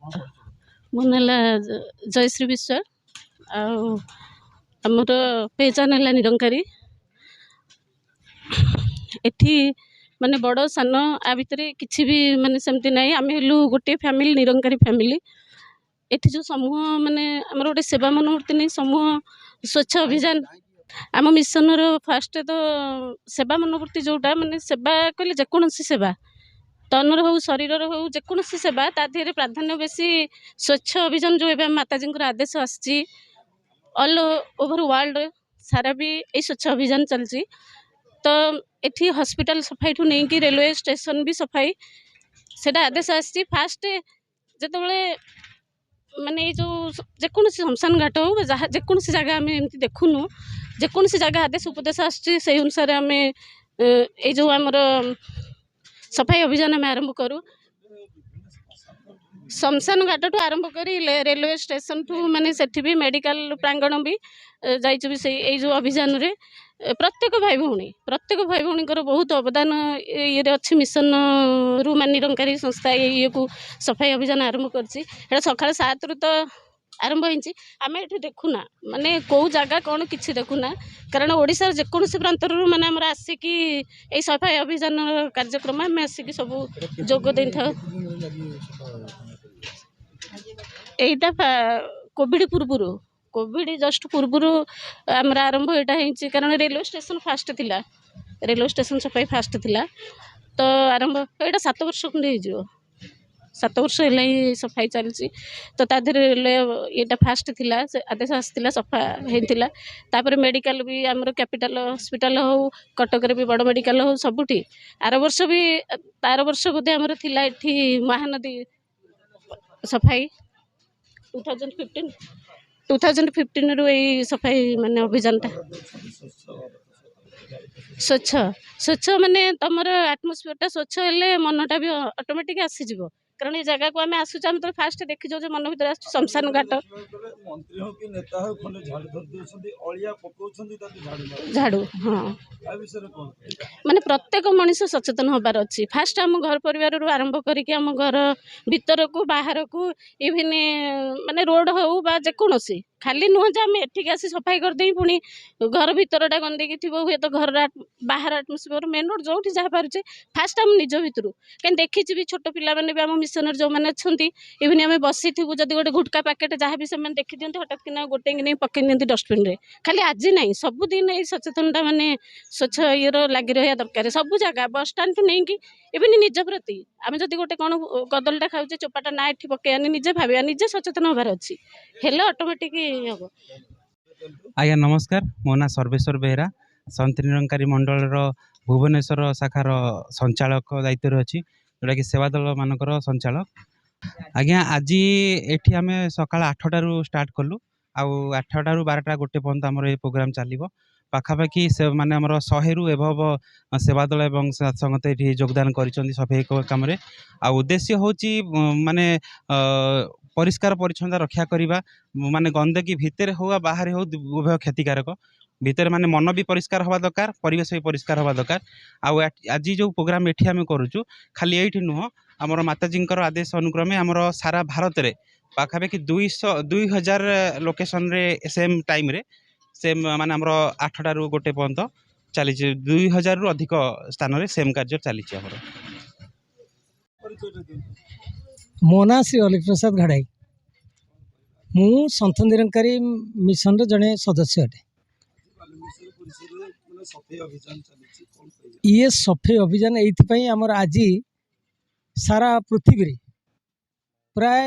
ମୋ ନାଁ ଜୟଶ୍ରୀ ବିଶ୍ୱାଳ ଆଉ ଆମର ପେହଚାନ ହେଲା ନିରଙ୍କାରୀ। ଏଠି ମାନେ ବଡ଼ ସାନ ଆ ଭିତରେ କିଛି ବି ମାନେ ସେମିତି ନାହିଁ। ଆମେ ହେଲୁ ଗୋଟିଏ ଫ୍ୟାମିଲି, ନିରଙ୍କାରୀ ଫ୍ୟାମିଲି। ଏଠି ଯେଉଁ ସମୂହ ମାନେ ଆମର ଗୋଟେ ସେବା ମନୋବୃତ୍ତି ନେଇ ସମୂହ ସ୍ୱଚ୍ଛ ଅଭିଯାନ ଆମ ମିଶନର ଫାଷ୍ଟ ତ ସେବା ମନୋବୃତ୍ତି ଯେଉଁଟା ମାନେ ସେବା କହିଲେ ଯେକୌଣସି ସେବା ତନର ହଉ ଶରୀରର ହଉ ଯେକୌଣସି ସେବା ତା ଦେହରେ ପ୍ରାଧାନ୍ୟ ବେଶୀ ସ୍ୱଚ୍ଛ ଅଭିଯାନ ଯେଉଁ ଏବେ ମାତାଜୀଙ୍କର ଆଦେଶ ଆସିଛି ଅଲ୍ ଓଭର ୱାର୍ଲଡ ସାରା ବି ଏଇ ସ୍ୱଚ୍ଛ ଅଭିଯାନ ଚାଲିଛି। ତ ଏଠି ହସ୍ପିଟାଲ ସଫାଇଠୁ ନେଇକି ରେଲୱେ ଷ୍ଟେସନ ବି ସଫାଇ ସେଇଟା ଆଦେଶ ଆସିଛି। ଫାଷ୍ଟ ଯେତେବେଳେ ମାନେ ଏଇ ଯେଉଁ ଯେକୌଣସି ଶ୍ମଶାନ ଘାଟ ହଉ ଯାହା ଯେକୌଣସି ଜାଗା ଆମେ ଏମିତି ଦେଖୁନୁ, ଯେକୌଣସି ଜାଗା ଆଦେଶ ଉପଦେଶ ଆସୁଛି ସେଇ ଅନୁସାରେ ଆମେ ଏଇ ଯେଉଁ ଆମର ସଫାଇ ଅଭିଯାନ ଆମେ ଆରମ୍ଭ କରୁ। ଶ୍ମଶାନ ଘାଟଠୁ ଆରମ୍ଭ କରି ରେଲୱେ ଷ୍ଟେସନଠୁ ମାନେ ସେଠି ବି ମେଡ଼ିକାଲ ପ୍ରାଙ୍ଗଣ ବି ଯାଇଛୁ ବି ସେଇ ଏଇ ଯେଉଁ ଅଭିଯାନରେ ପ୍ରତ୍ୟେକ ଭାଇ ଭଉଣୀଙ୍କର ବହୁତ ଅବଦାନ ଇଏରେ ଅଛି। ମିଶନରୁ ମାନେ ନିରଙ୍କାରୀ ସଂସ୍ଥା ଇଏକୁ ସଫାଇ ଅଭିଯାନ ଆରମ୍ଭ କରିଛି। ଏଇଟା ସକାଳ 7ରୁ ତ ଆରମ୍ଭ ହେଇଛି। ଆମେ ଏଠି ଦେଖୁନା ମାନେ କେଉଁ ଜାଗା କ'ଣ କିଛି ଦେଖୁନା, କାରଣ ଓଡ଼ିଶାର ଯେକୌଣସି ପ୍ରାନ୍ତରରୁ ମାନେ ଆମର ଆସିକି ଏଇ ସଫାଇ ଅଭିଯାନ କାର୍ଯ୍ୟକ୍ରମ ଆମେ ଆସିକି ସବୁ ଯୋଗ ଦେଇଥାଉ। এইটা କୋଭିଡ ଜଷ୍ଟ ପୂର୍ବରୁ ଆମର ଆରମ୍ଭ ଏଇଟା ହେଇଛି, କାରଣ ରେଲୱେ ଷ୍ଟେସନ ଫାଷ୍ଟ ଥିଲା, ରେଲୱେ ଷ୍ଟେସନ ସଫାଇ ଫାଷ୍ଟ ଥିଲା। ତ ଆରମ୍ଭ ଏଇଟା 7 ବର୍ଷ ଖଣ୍ଡେ ହେଇଯିବ, 7 ବର୍ଷ ହେଲା ହିଁ ସଫାଇ ଚାଲିଛି। ତ ତା ଦେହରେ ଏଇଟା ଫାଷ୍ଟ ଥିଲା, ସେ ଆଦେଶ ଆସିଥିଲା, ସଫା ହେଇଥିଲା। ତାପରେ ମେଡ଼ିକାଲ ବି ଆମର କ୍ୟାପିଟାଲ ହସ୍ପିଟାଲ ହଉ, କଟକରେ ବି ବଡ଼ ମେଡ଼ିକାଲ ହଉ, ସବୁଠି ଆର ବର୍ଷ ବୋଧେ ଆମର ଥିଲା ଏଠି ମହାନଦୀ ସଫାଇ 2015ରୁ ଏଇ ସଫାଇ ମାନେ ଅଭିଯାନଟା ସ୍ୱଚ୍ଛ ମାନେ ତମର ଆଟମୋସ୍ଫିୟରଟା ସ୍ୱଚ୍ଛ ହେଲେ ମନଟା ବି ଅଟୋମେଟିକ ଆସିଯିବ। କାରଣ ଏ ଜାଗାକୁ ଆମେ ଆସୁଛୁ, ଆମେ ତ ଫାଷ୍ଟ ଦେଖିଯାଉ ଯେ ମନ ଭିତରେ ଆସୁଛୁ ଶ୍ମଶାନ ଘାଟ। ଝାଡୁ ହଁ, ମାନେ ପ୍ରତ୍ୟେକ ମଣିଷ ସଚେତନ ହବାର ଅଛି। ଫାଷ୍ଟ ଆମ ଘର ପରିବାରରୁ ଆରମ୍ଭ କରିକି ଆମ ଘର ଭିତରକୁ ବାହାରକୁ, ଇଭିନ୍ ମାନେ ରୋଡ ହଉ ବା ଯେକୌଣସି, ଖାଲି ନୁହଁ ଯେ ଆମେ ଏଠିକି ଆସି ସଫାଇ କରିଦେଇ ପୁଣି ଘର ଭିତରଟା ଗନ୍ଦେଇକି ଥିବ, ହୁଏତ ଘରର ବାହାର ଆଟମୋସ୍ଫିୟର ମେନ୍ ରୋଡ ଯୋଉଠି ଯାହା ପାରୁଛେ ଫାଷ୍ଟ ଆମ ନିଜ ଭିତରୁ। କାହିଁକି ଦେଖିଛି ବି ଛୋଟ ପିଲାମାନେ ବି ଆମ ମିଶନରେ ଯେଉଁମାନେ ଅଛନ୍ତି, ଇଭିନ୍ ଆମେ ବସିଥିବୁ ଯଦି ଗୋଟେ ଗୁଟକା ପ୍ୟାକେଟ ଯାହା ବି ସେମାନେ ଦେଖିଦିଅନ୍ତି, ହଠାତ୍ କିନା ଗୋଟେଇକି ନେଇ ପକେଇ ଦିଅନ୍ତି ଡଷ୍ଟବିନରେ। ଖାଲି ଆଜି ନାହିଁ, ସବୁଦିନ ଏଇ ସଚେତନତା ମାନେ ସ୍ୱଚ୍ଛ ଇଏର ଲାଗି ରହିବା ଦରକାର। ସବୁ ଜାଗା ବସଷ୍ଟାଣ୍ଡଠୁ ନେଇକି ଇଭିନ୍ ନିଜ ପ୍ରତି, ଆମେ ଯଦି ଗୋଟେ କ'ଣ କଦଳୀଟା ଖାଉଛେ ଚୋପାଟା ନା ଏଠି ପକେଇବାନି, ନିଜେ ଭାବିବା, ନିଜେ ସଚେତନ ହବାର ଅଛି, ହେଲେ ଅଟୋମେଟିକ ହବ। ଆଜ୍ଞା ନମସ୍କାର, ମୋ ନାଁ ସର୍ବେଶ୍ୱର ବେହେରା, ସନ୍ତି ନିରଙ୍କାରୀ ମଣ୍ଡଳର ଭୁବନେଶ୍ୱର ଶାଖାର ସଞ୍ଚାଳକ ଦାୟିତ୍ୱରେ ଅଛି, ଯେଉଁଟାକି ସେବା ଦଳ ମାନଙ୍କର ସଞ୍ଚାଳକ। ଆଜ୍ଞା ଆଜି ଏଠି ଆମେ ସକାଳ 8ଟାରୁ ଷ୍ଟାର୍ଟ କଲୁ, ଆଉ 8ଟାରୁ 12ଟା ଗୋଟେ ପର୍ଯ୍ୟନ୍ତ ଆମର ଏ ପ୍ରୋଗ୍ରାମ ଚାଲିବ। ପାଖାପାଖି ସେ ମାନେ ଆମର 100ରୁ ଏଭବ ସେବା ଦଳ ଏବଂ ସଂଗତ ଏଠି ଯୋଗଦାନ କରିଛନ୍ତି ସଫେଇ କାମରେ। ଆଉ ଉଦ୍ଦେଶ୍ୟ ହେଉଛି ମାନେ ପରିଷ୍କାର ପରିଚ୍ଛନ୍ନତା ରକ୍ଷା କରିବା, ମାନେ ଗନ୍ଦଗୀ ଭିତରେ ହଉ ବା ବାହାରେ ହଉ ଉଭୟ କ୍ଷତିକାରକ। ଭିତରେ ମାନେ ମନ ବି ପରିଷ୍କାର ହେବା ଦରକାର, ପରିବେଶ ବି ପରିଷ୍କାର ହେବା ଦରକାର। ଆଉ ଆଜି ଯେଉଁ ପ୍ରୋଗ୍ରାମ ଏଠି ଆମେ କରୁଛୁ, ଖାଲି ଏଇଠି ନୁହଁ, ଆମର ମାତାଜୀଙ୍କର ଆଦେଶ ଅନୁକ୍ରମେ ଆମର ସାରା ଭାରତରେ ପାଖାପାଖି 2000 ଲୋକେସନରେ ସେମ୍ ଟାଇମ୍ରେ ସେମ୍ ମାନେ ଆମର 8ଟାରୁ ଗୋଟେ ପର୍ଯ୍ୟନ୍ତ ଚାଲିଛି। 2000ରୁ ଅଧିକ ସ୍ଥାନରେ ସେମ୍ କାର୍ଯ୍ୟ ଚାଲିଛି ଆମର। ମୋ ନାଁ ଶ୍ରୀ ଅଲିକ ପ୍ରସାଦ ଘାଡ଼ାଇ, ମୁଁ ସନ୍ଥ ନିରଙ୍କାରୀ ମିଶନର ଜଣେ ସଦସ୍ୟ ଅଟେ। ଇଏ ସଫେଇ ଅଭିଯାନ ଏଇଥିପାଇଁ ଆମର ଆଜି ସାରା ପୃଥିବୀରେ ପ୍ରାୟ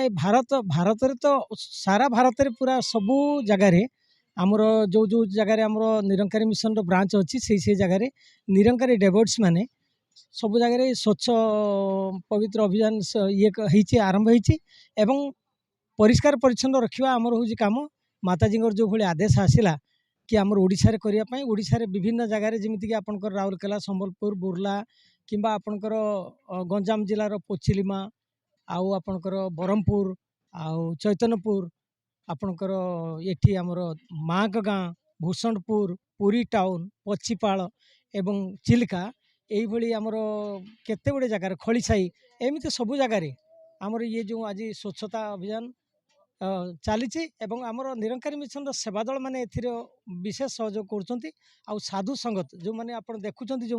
ଭାରତରେ ତ ସାରା ଭାରତରେ ପୁରା ସବୁ ଜାଗାରେ ଆମର ଯେଉଁ ଜାଗାରେ ଆମର ନିରଙ୍କାରୀ ମିଶନର ବ୍ରାଞ୍ଚ ଅଛି, ସେଇ ଜାଗାରେ ନିରଙ୍କାରୀ ଡେଭୋଟ୍ସ ମାନେ ସବୁ ଜାଗାରେ ସ୍ୱଚ୍ଛ ପବିତ୍ର ଅଭିଯାନ ହେଇଛି, ଆରମ୍ଭ ହେଇଛି। ଏବଂ ପରିଷ୍କାର ପରିଚ୍ଛନ୍ନ ରଖିବା ଆମର ହେଉଛି କାମ। ମାତାଜୀଙ୍କର ଯେଉଁଭଳି ଆଦେଶ ଆସିଲା କି ଆମର ଓଡ଼ିଶାରେ କରିବା ପାଇଁ, ଓଡ଼ିଶାରେ ବିଭିନ୍ନ ଜାଗାରେ ଯେମିତିକି ଆପଣଙ୍କର ରାଉରକେଲା, ସମ୍ବଲପୁର, ବୁର୍ଲା, କିମ୍ବା ଆପଣଙ୍କର ଗଞ୍ଜାମ ଜିଲ୍ଲାର ପୋଚିଲିମା, ଆଉ ଆପଣଙ୍କର ବ୍ରହ୍ମପୁର, ଆଉ ଚୈତନ୍ୟପୁର, ଆପଣଙ୍କର ଏଠି ଆମର ମାଙ୍କ ଗାଁ, ଭୂଷଣ୍ଡପୁର, ପୁରୀ ଟାଉନ, ପଛିପାଳ ଏବଂ ଚିଲିକା, ଏଇଭଳି ଆମର କେତେ ଗୁଡ଼ିଏ ଜାଗାରେ ଖଳିସାହି, ଏମିତି ସବୁ ଜାଗାରେ आमर ये जो आज स्वच्छता अभियान चली आमर निरंकारी मिशन सेवा दल मैंने विशेष सहयोग कर साधु संगत जो मैंने आप देखुं जो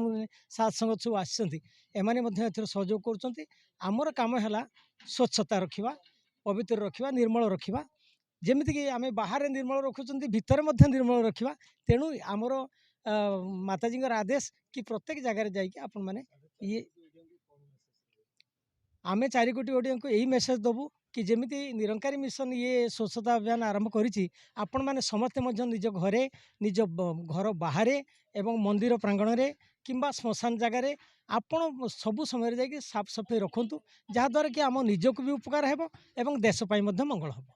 साध संगत सब आसने सहयोग कर कम है स्वच्छता रखा पवित्र रखा निर्मल रखा जमीक आम बाहर निर्मल रखुं भितर निर्मल रखा तेणु आमर माताजी आदेश कि प्रत्येक जगार जाने ये आम 4 कोटी ओडिया को यही मेसेज दबू कि जमीती निरंकारी मिशन ये स्वच्छता अभियान आरंभ करिछि आपण माने समस्ते निज घरे निज घर बाहर एवं मंदिर प्रांगण रे किंबा श्मशान जगार आपण सबु समय जाकि साफ सफाई रखु जहाँद्वारा कि आम निजक भी उपकार हेबो एवं देश मंगल हेबो।